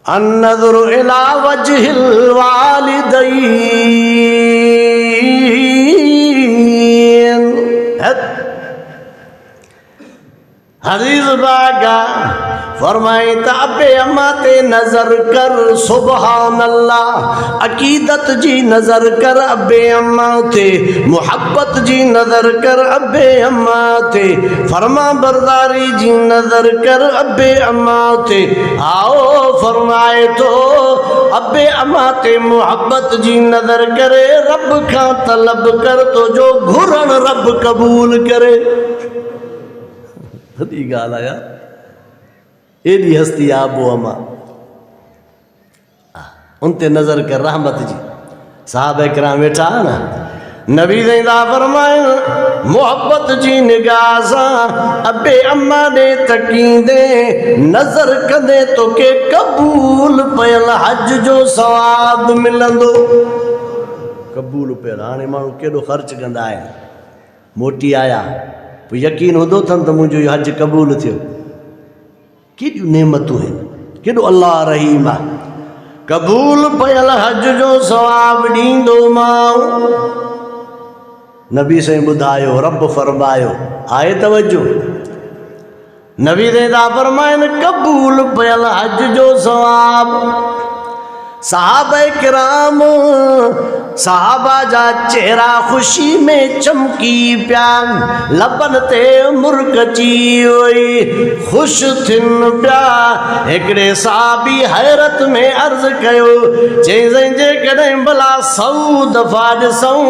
अन्नज़ुरु इला वजहिल वालिदैन। हदीस बागा फरमाई त अबे अम्मा ते नजर कर सुबहान अल्लाह, अकीदत जी नजर कर अबे अम्मा ते, मोहब्बत जी नजर कर अबे अम्मा ते, फरमा बरदारी जी नजर कर अबे अम्मा ते। आओ फरमाए तो अबे अम्मा ते मोहब्बत जी नजर करे, रब का तलब कर तो जो घुरण रब कबूल करे। सदी गाल आया एडी हस्ती आबो अमा उनते नजर कर रहमत जी। साहबे किराम वेठा ना, नबी दा फरमाए मोहब्बत जी निगाह सा अबे अम्मा दे तकींदे नजर कदे तो के कबूल पयल हज जो सवाब मिलंदो। कबूल पयल हाणे माण्हू केॾो ख़र्च कंदा आहिनि, मोटी आया पोइ यकीन हूंदो अथनि त मुंहिंजो इहो हज क़बूल थियो। केॾियूं नेमतूं आहिनि, केॾो अल्लाह रहीम आहे। क़बूल पयल हज जो सवाब ॾींदो मां। नबी साईं ॿुधायो, रब फरमायो, आहे तवजो। नबी दा फरमाइनि क़बूल पयल हज जो सवाब। साहबे किराम साहबा जा चेहरा खुशी में चमकी पिया, लबन ते मुर्गची हुई, खुश थिन पिया। हिकिड़े साहबी हैरत में अर्ज़ कयो, चई जेकॾहिं भला 100 दफ़ा ॾिसूं,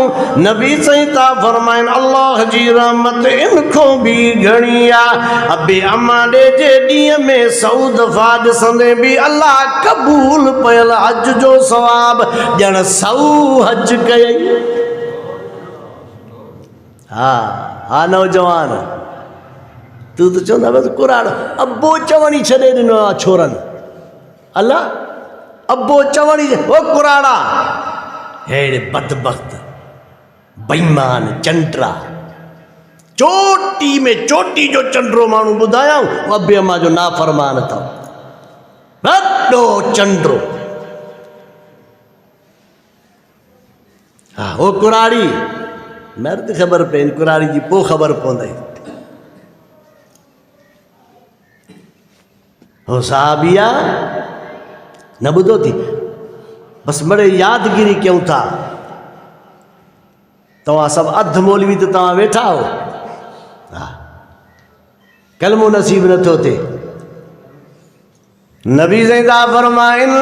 नबी साईं था फरमाइनि अल्लाह जी रहमत इन खां बि घणी आहे। अबे अम्मा ॾे जे ॾींहं में 100 दफ़ा ॾिसंदे बि अल्लाह क़बूल पयल हज जो सवाब ॼण 100 हज कयई। हा नौजवान, तू तो चवंदा बसि कुराड़ अबो चवण ई छॾे ॾिनो आहे छोरनि। अल्लाह अबो चवण ई, ओ कुराड़ा अहिड़े बदबख़्त बेईमान चंडरा, चोटी में चोटी जो चंडरो माण्हू ॿुधायां, अबे अम्मा जो नाफ़रमान अथव, वॾो चंडरो। हा ओ कुराड़ी मर्द ख़बर पए, कुराड़ी जी पोइ ख़बर पवंदई। हो साहबिया न ॿुधो थी, बसि बड़े यादगिरी कयूं था। तव्हां सभु अधु मौलवी त तव्हां वेठा हो, हा कलमो नसीब नथो थिए। नबी ज़िंदा फरमाइनि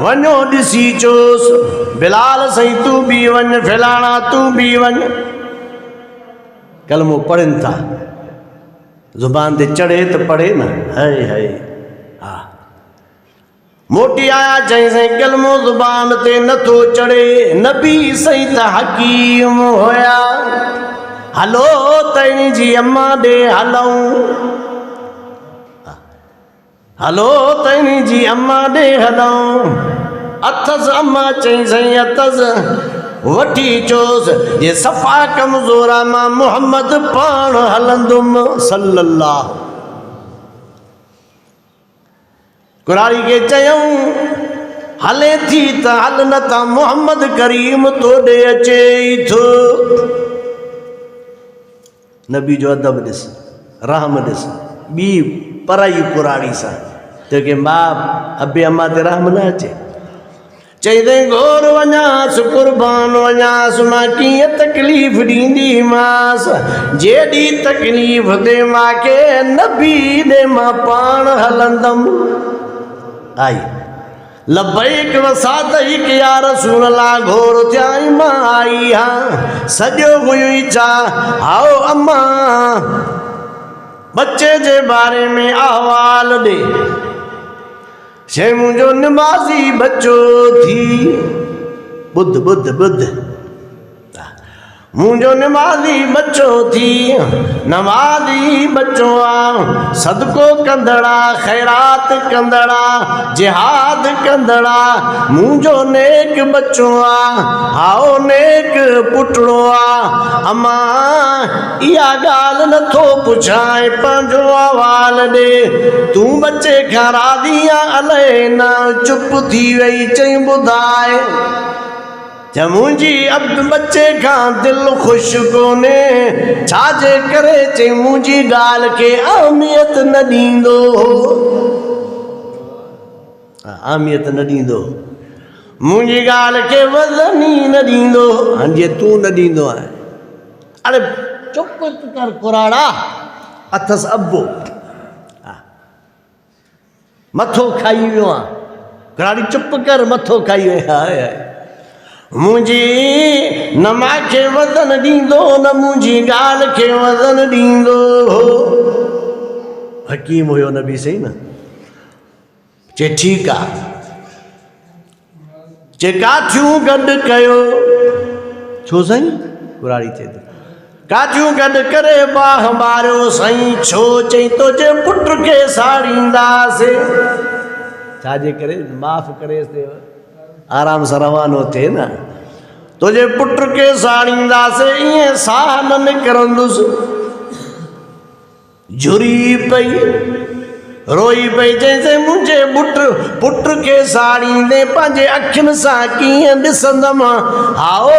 वञो ॾिसी चोसि, बिलाल सही तू बि वञ, फिलाणा तू बि वञ। कलमो पढ़नि था, ज़ुबान ते चढ़े त पढ़े न, है हा मोटी आया चई साईं कलमो ज़ुबान ते नथो चढ़े। नबी सही त हकीम हुया, हलो तैनी जी अम्मा ॾे हलूं, हलो तैनी जी अम्मा ॾे हलूं। अथसि अम्मा चई साईं अथसि, वठी चोसि जे सफ़ा कमज़ोर आहे मां मोहम्मद पाण हलंदुमि सल्लल्लाहु। कुराड़ी खे चयऊं हले थी त हल, न त मोहम्मद करीम तो ॾे अचे ई थो। नबी जो अदब ॾिस, रहम ॾिस, ॿी पराई कुराड़ी सां तोखे मां अबे अम्मा ते रहम न अचे। चई गोर वञासि कुर्बान वञासि, मां कीअं तकलीफ़ ॾींदीमांसि, जेॾी तकलीफ़ दे मूंखे नबी ॾे मां पाण हलंदमि। आई लबैक वसादईक या रसूल अल्लाह, घोर थिया मां आई हाँ, सॼो हुई छा आओ अम्मा बच्चे जे बारे में अहवाल ॾे, छे मुंहिंजो निमाज़ी बच्चो थी। ॿुध ॿुध ॿुध, मुझो नमाज़ी बच्चो थी नमाज़ी बच्चो आ सदको कंदड़ा खैरात कंदड़ा जिहाद कंदड़ा मुझो नेक बच्चो आ आओ नेक पुटड़ो आ अम्मा इया गाल नथो पुछाए पंहिंजो अहवाल दे तू बच्चे खां राज़ी आ अलाए न चुप थी वई चई ॿुधाए जब मुझी अब बच्चे का दिल खुश कोने छाजे करे चे मुझी गाल के अहमियत न दींदो अहमियत न दींदो मुझी गाल के वज़न ही न दींदो जे तू न दींदो है अरे चुप कर कुराड़ा अथस अब्बो मथो खाई वियो आहे कुराड़ी चुप कर मथो खाई वियो हाय हाय मुझी न मांखे वज़न ॾींदो न मुंहिंजी ॻाल्हि खे वज़न ॾींदो हकीम हुयो नबी सही न चे ठीकु आहे चे काठियूं गॾु कयो छो साईं कुराड़ी चए थो काठियूं गॾु करे बाह मारियो साईं छो चई तुंहिंजे पुट खे साड़ींदासीं छाजे करे माफ़ करेसि आराम सां रवानो थिए न तुंहिंजे पुट खे साड़ींदासीं ईअं साह न निकिरंदुसि झुरी पई रोई पई चइसि मुंहिंजे पुट खे साड़ींदे पंहिंजे अखियुनि सां कीअं ॾिसंदमि आओ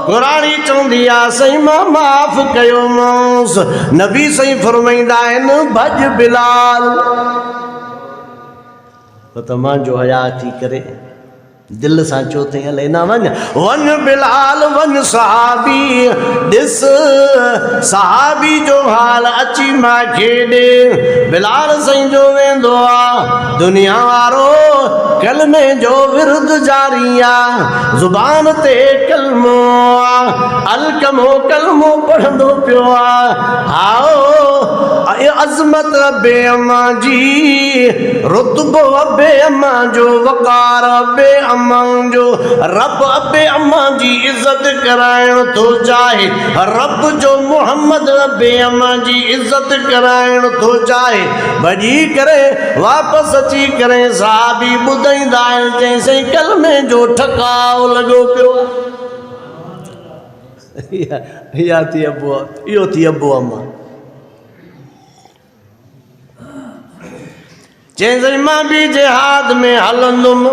कुराड़ी चवंदी आहे साईं मां माफ़ कयोमांसि नबी साईं फरमाईंदा आहिनि भॼ बिलाल त मुंहिंजो हया थी करे दिल सां चो अथई हले न वञ बिलाल वञ सहाबी ॾिस सहाबी जो हाल अची मूंखे ॾे बिलाल साईं जो वेंदो आहे दुनिया वारो कलमे जो विरुद जारी आहे ज़ुबान ते कलमो आहे अलकमो कलमो पढ़ंदो पियो आहे आओ अज़मत अबे अम्मा जी रुतबो अबे अम्मा जो वक़ार अबे अम्मा जो रब अबे अम्मा जी इज़त कराइण थो चाहे रब जो मोहम्मद अबे अम्मा जी इज़त कराइण थो चाहे भॼी करे वापसि अची करे साहबी ॿुधाईंदा आहिनि चई कलमे जो ठकाव लॻो पियो इहा थी अबो इहो थी अबो अम्मा चई मां बि जिहाद में हलंदुमि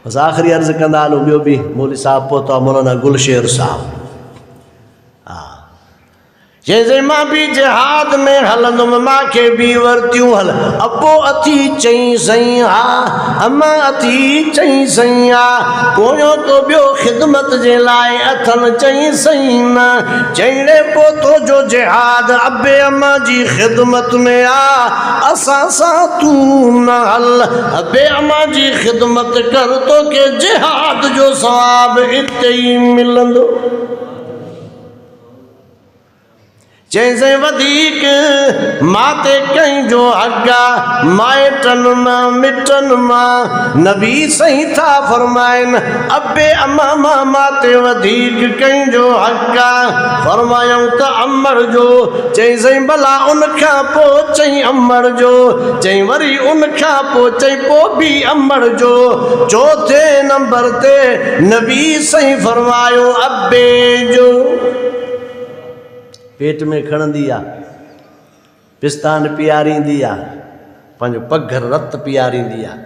बसि आख़िरी अर्ज़ु कंदा हलो ॿियो बि मौली साहिबु पहुतो आहे मौलाना गुलशेर साहिबु हा चई मां बि जिहाद में हलंदुमि मूंखे बि वरतियूं हल अबो अथी चई सही हा अम्मा अथी चई सही हा पोयों तो ॿियो ख़िदमत जे लाइ अथनि चई सही न चईड़े पोतो जो जिहाद अबे अम्मा जी ख़िदमत में आ असां सां तूं न हल अबे अम्मा जी ख़िदमत कर तोखे जिहाद जो सवाब हिते ई मिलंदो चइसि वधीक माते कंहिंजो हक़ माइटनि मां मिटनि मां नबी सही था फरमाइनि अबे अम्मा मां माते वधीक कंहिंजो हक़ फरमायूं त अमर जो चइसि भला उन खां पोइ चई अमर जो चई वरी उन खां पोइ चई पोइ बि अमर जो चौथे नंबर ते नबी सही फरमायो अबे जो पेट में खणंदी आहे पिस्तान पीआरींदी आहे पंहिंजो पघर रत पीआरींदी आहे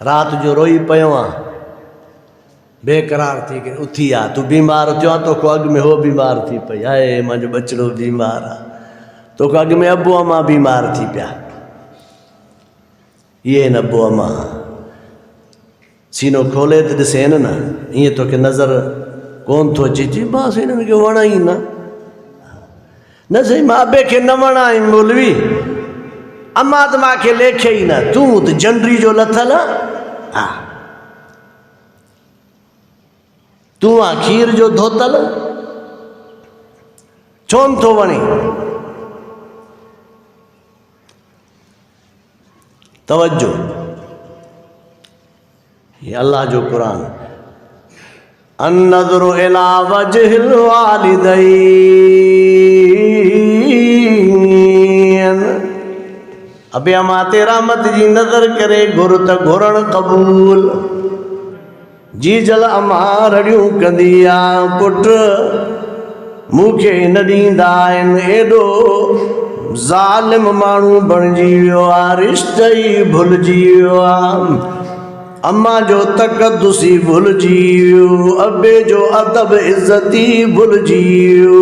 राति जो रोई पियो आहे बेक़रार थी करे उथी आहे तूं बीमार थियो आहे तोखे अॻु में हो बीमार थी पई आहे मुंहिंजो बचिड़ो बीमार आहे तोखे अॻु में अबो अम्मा बीमार थी पिया इहे न अबो अम्मा सीनो खोले त ॾिसे न ईअं तोखे नज़र कोन थो अचे चई बसि हिननि खे वणाई न सही मां अबे खे न वणाई मौलवी अम्मा त मूंखे लेखे ई न तूं त जंडरी जो लथल हा तूं आहे खीर जो धोतल छो नथो वणे तवज्जो ये अल्लाह जो क़ुरान अन्नज़रु इला वजहिल वालिदैन। अबे अमा तेरा मत जी नज़र करे घुर त घुरण क़बूल। जी जल अमा रड़ियूं कंदी आ पुट मूंखे न ॾींदा आहिनि। एॾो ज़ालिम माण्हू बणिजी वियो आहे, रिश्ता ई भुलिजी वियो आहे। अम्मा जो तक़दुसी भुलिजी वियो, अबे जो अदब इज़्ज़ती भुलिजी वियो।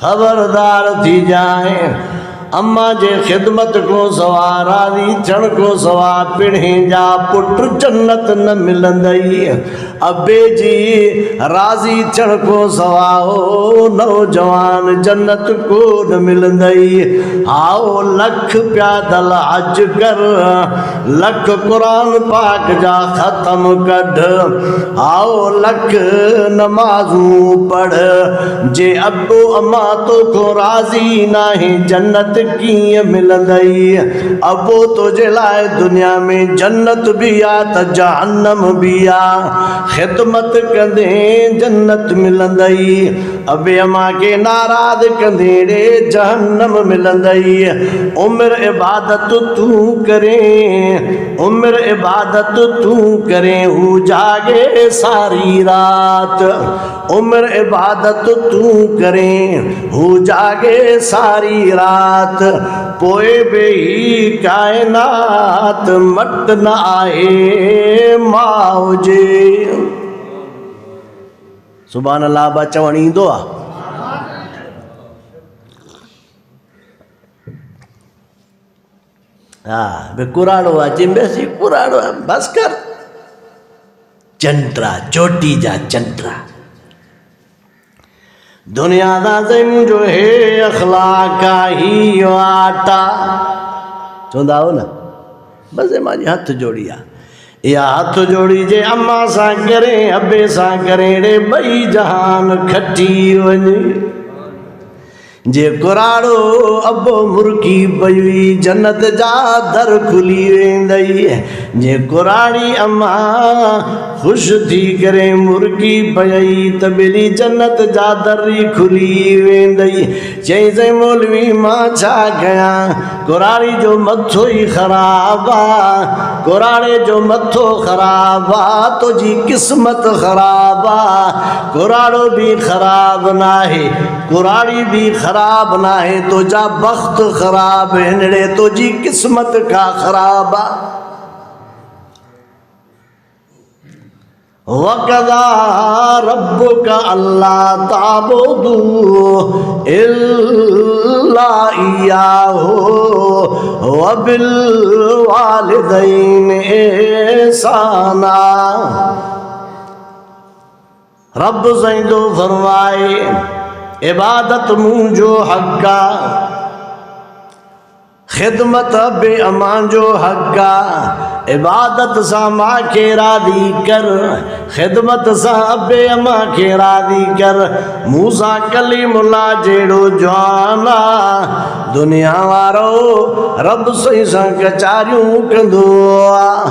ख़बरदार थी जाए अम्मा जे ख़िदमत को सवा राज़ी थियण को सवा पिणे जा पुट जन्नत न मिलंदई। अबे जी राज़ी थियण को सवा हो नौजवान जन्नत को न मिलंदई। आओ लख प्यादल हज कर, लख कुरान पाक जा ख़त्म कढ, आओ लख नमाज़ूं पढ़। जे अबो अम्मा तो को राज़ी नाहे जन्नत कीअं मिलंदई। अबो तुझे लाइ दुनिया में जन्नत भी आ त जहन्नम भी आ, ख़िदमत कंदे जन्नत मिलंदई। अबे अम्मा के नाराज़ कंदे रे जहन्नम मिलंदई। उम्र इबादत तू करे, उम्र इबादत तू करे, हू जागे सारी रात। उम्र इबादत तू करे, हू जागे सारी रात। पोए बेही कायनात मट न आए माउजे। सुभान अल्लाह बा चवण ईंदो आहे। हा बे कुराड़ो आहे, चिंबेसी कुराड़ो आहे, बस कर। चंट्रा चोटी जा चंट्रा दुनिया दा जो है अखलाक ही आटा चवंदा हो न। बस मां हथ जोड़ी आहे, या हथ जोड़ी जे अम्मा सां करे अबे सां करे रे ॿई जहान खटी वञे। जे कुराड़ो अबो मुर्की पई जन्नत जा दर खुली वेंदई। जे कुराड़ी अम्मा ख़ुशि थी करे मुर्की पई त ॿिली जन्नत जा दर ई खुली वेंदई। चईं मौलवी मां छा कयां, कुराड़ी जो मथो ई ख़राबु आहे, कुराड़े जो मथो ख़राबु आहे, तुंहिंजी क़िस्मत ख़राबु आहे। कुराड़ो बि ख़राबु न आहे, कुराड़ी बि ख़राब ना है, तुझा बख्त खराब है, नड़े तुझी किस्मत का खराब। वक़दा रब्बुका अल्लाह ताबुदू इल्ला इय्याहु व बिल वालिदैन ihsana। रब सईदो फरमाए इबादत मुंहिंजो हक़ आहे, ख़िदमत बे अमान जो हक़ आहे। इबादत सां मांखे राज़ी कर, ख़िदमत सां बे अमा खे राज़ी कर। मूसा कलीमुल्लाह जहिड़ो जवान आहे, दुनिया वारो रब सही सां कचारियूं कंदो आहे,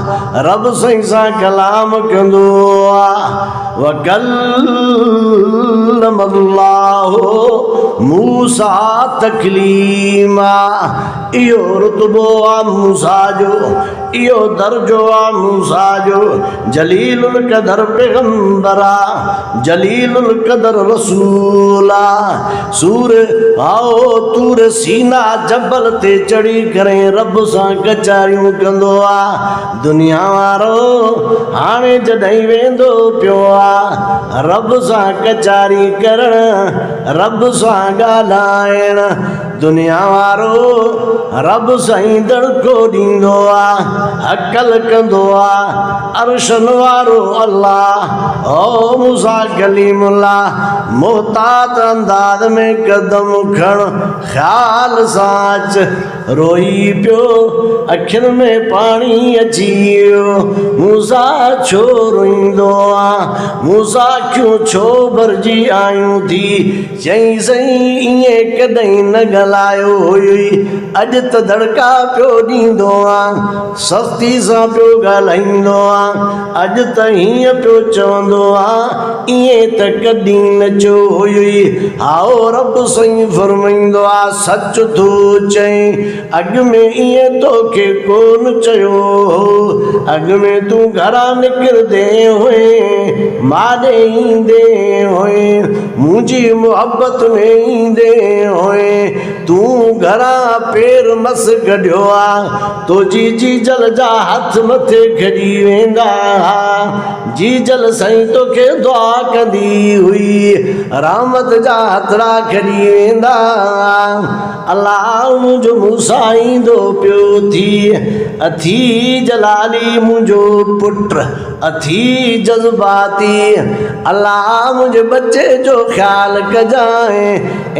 रब सही सां कलाम कंदो आहे। वकल्लमल्लाहु मूसा तकलीमा। इहो रुतबो आहे मूसा जो, इहो दर्जो आहे मूसा जो। जलीलुल क़दर पैगंबर आहे, जलीलुल क़दर रसूल आहे। सूर आओ तूर सीना जबल ते चढ़ी करे रब सां कचारियूं कंदो आहे। दुनिया वारो हाणे जॾहिं वेंदो पियो आहे रब सां कचारी करण, रब सां ॻाल्हाइण। दुनिया वारो रब साईं दड़को ॾींदो आहे, अकल कंदो आहे। अर्शन वारो अल्लाह ओ मूसा कलीमुल्लाह मोहतात अंदाज में कदम खण, ख़्याल सां अच। रोई पियो, अखियुनि में पाणी अची वियो। मूसा छो रोईंदो आहे, मूसा अखियूं छो भरिजी आयूं थी। चईं सईं ईअं कॾहिं न ॻाल्हायो हुई, अॼु त दड़का पियो ॾींदो आहे, सस्ती सां पियो ॻाल्हाईंदो आहे, अॼु त हीअं पियो चवंदो आहे, ईअं त कॾहिं न चयो हुई। हाओ रब साईं फरमाईंदो आहे, सच थो चई, अॻु में ईअं तोखे कोन चयो हो, अॻु में तूं घरां निकिरंदे हुए, माॾे ईंदे हुए, मुंहिंजी मुहबत में ईंदे हुए, तूं घरां पेर मस कढियो आहे, तुंहिंजी जीजल जा हथ मथे खड़ी वेंदा, जीजल साईं तोखे दुआ कंदी हुई, रहमत जा हथड़ा खड़ी वेंदा। अल्लाह मुंहिंजो मूसा ईंदो पियो थी, अथी जलाली मुंहिंजो पुट, अथी जज़्बाती, अल्लाह मुंहिंजे बच्चे जो ख़्याल कजाए,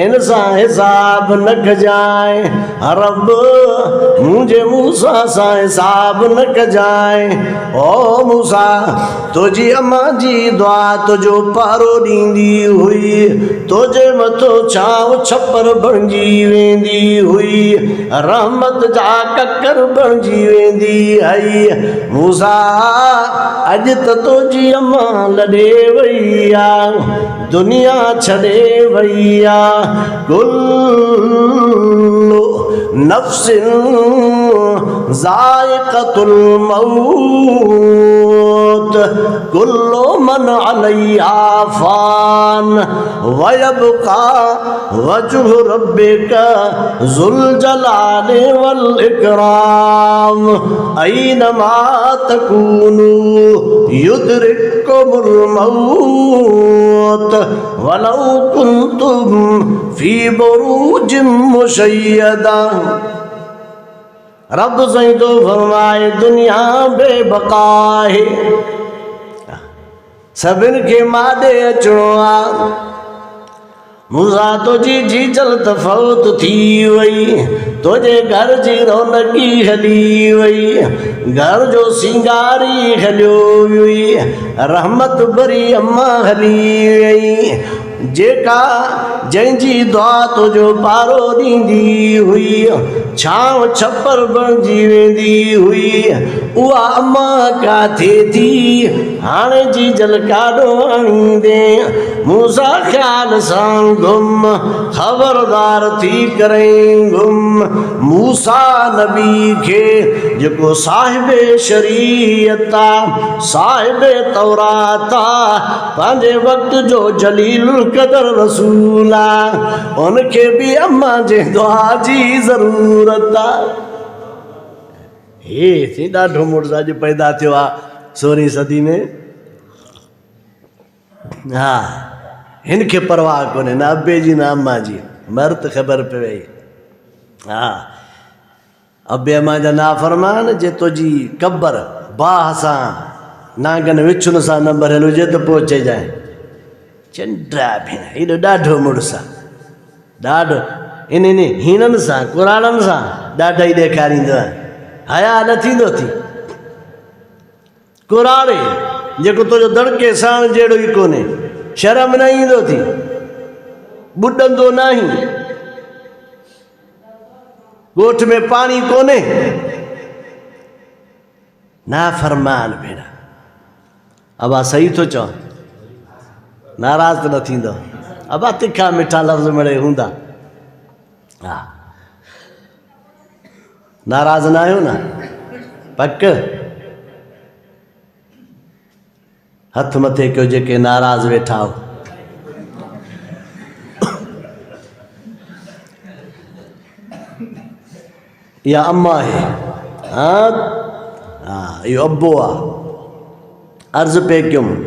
इन सां हिसाब न कजाए, रब मुंहिंजे मूसा सां हिसाब न कजाए। ओ मूसा, तुंहिंजी अम्मा जी दुआ तुंहिंजो पारो ॾींदी हुई, तुंहिंजे मथो छांव छपर बणिजी वेंदी हुई, रहमत जा ककर बणिजी वेंदी आई। मूसा, अॼु त तुंहिंजी अम्मा लॾे वई आहे, दुनिया छॾे वई आहे, कुल्लु नफ्सिन ज़ाइक़तुल मौत, कुल्लु मन अलैहा फ़ान, वयबक़ा वजहु रब्बिका ज़ुल जलाली वल इकराम, ऐनमा तकूनु युदरिकुमुल मौत वलौ कुंतुम फी बुरूजिम मुशय्यदा। रब साईं तो फरमाए, दुनिया बेबका है, सभिनि खे माॾे अचिणो आहे। मूसा, तुंहिंजी जीजल त फौत थी वई, तुंहिंजे घर जी रौनकी हली वई, घर जो सिंगारी हलियो हुई, रहमत भरी अम्मा हली वई, जेका जंहिंजी दुआ तुंहिंजो पारो ॾींदी हुई, छांव छपर बणिजी वेंदी हुई, उहा अम्मा काथे थी, हाणे जीजल काॾो आणींदे। मूसा ख़्याल सां घुम, ख़बरदार थी करे घुम। मूसा नबी खे जेको साहिब शरीयत आहे, साहिब तौरात आहे, पंहिंजे वक़्त जो जलील कदर रसूल आहे, उनखे बि अम्मा जे दुआ जी ज़रूरत आहे। हे थी ॾाढो मुड़ुस अॼु पैदा थियो आहे 16वीं सदी में। हा, हिन खे परवाह कोन्हे न अबे जी न अम्मा जी, मर त ख़बर पई वई। हा, अबे अम्मा जा नाफ़रमान, जे तुंहिंजी क़बर बाह सां नांगन विछुन सां न भरियल हुजे त पोइ चइजांइ चंडा भेण हेॾो ॾाढो मुड़ुस आहे, ॾाढो इन हीननि सां कुराड़नि सां ॾाढा ई ॾेखारींदो आहे, हया न थींदो थी कुराड़े जेको तुंहिंजो दड़के साण जहिड़ो ई कोन्हे, शर्म न ईंदो थी, ॿुॾंदो नाही, ॻोठ में पाणी कोन्हे, नाफ़रमान भेण। अबा सही थो चओ, नाराज़ त न थींदो, अबा तिखा मिठा लफ़्ज़ मिड़े हूंदा। हा, नाराज़ न आहियो न? पक हथ मथे कयो जेके नाराज़ वेठा हो। इहा अम्मा आहे, हा, इहो अबो आहे। अर्ज़ु पे कयुमि